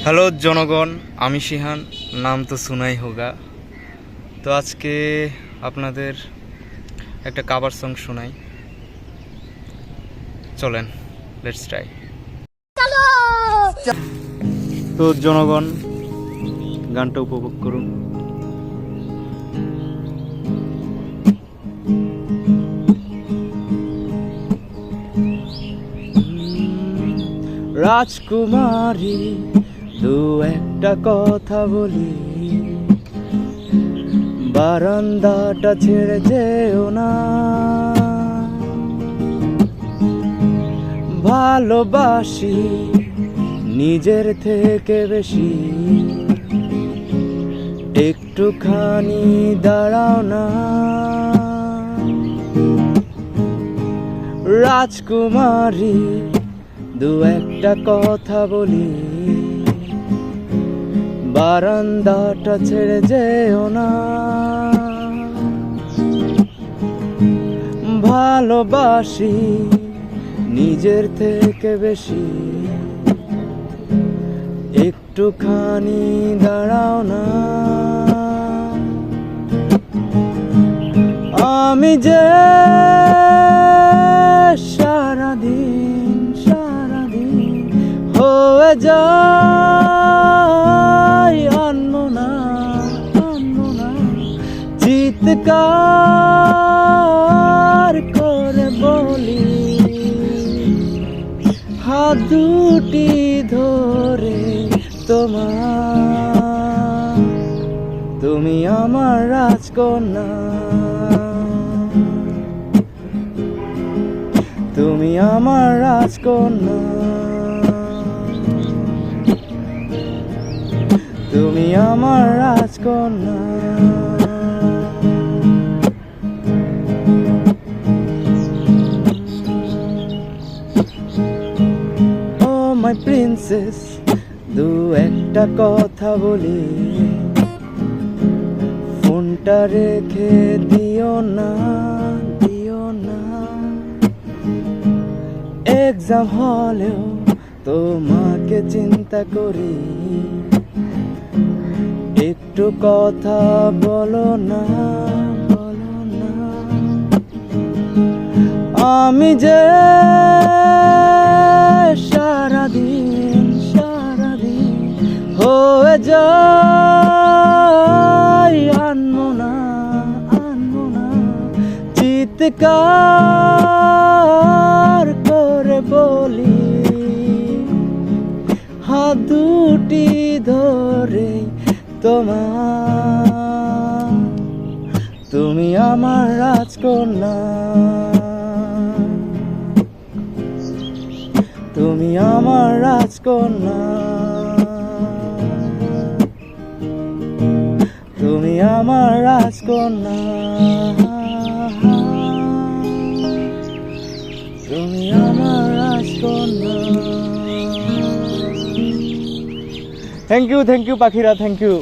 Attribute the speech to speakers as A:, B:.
A: Hello জনগণ, আমি শিহান, নাম তো সুনাই হোগা। তো আজকে আপনাদের একটা কাভার সং শোনাই, চলেন লেটস ট্রাই। তো জনগণ, গানটা উপভোগ করুন। রাজকুমারী, দু একটা কথা বলি, বারান্দাটা ছেড়ে যেও না। ভালোবাসি নিজের থেকে বেশি, একটুখানি দাঁড়াও না। রাজকুমারী, দু একটা কথা বলি, বারান্দাটা ছেড়ে যেও না। ভালোবাসি নিজের থেকে বেশি, একটুখানি দাঁড়াও না। আমি যে সারাদিন হয়ে যাই আনমনা, চিৎকার করে বলি, হাত দুটি ধরে তোমার, তুমি আমার রাজকন্যা, তুমি আমার রাজকন্যা, তুমি আমার রাজকন্যা। ও মাই প্রিন্সেস, দু একটা কথা বলি, ফোনটা রেখে দিও না। এক্সাম হলেও তোমাকে চিন্তা করি, একটু কথা বলো না। আমি যে সারাদিন হয়ে যাই আনমনা, চিৎকার করে বলি, হাত দুটি ধরে তোমার, তুমি আমার রাজকন্যা, তুমি আমার রাজকন্যা, তুমি আমার রাজকন্যা, তুমি আমার রাজকন্যা। থ্যাংক ইউ পাখিরা, থ্যাংক ইউ।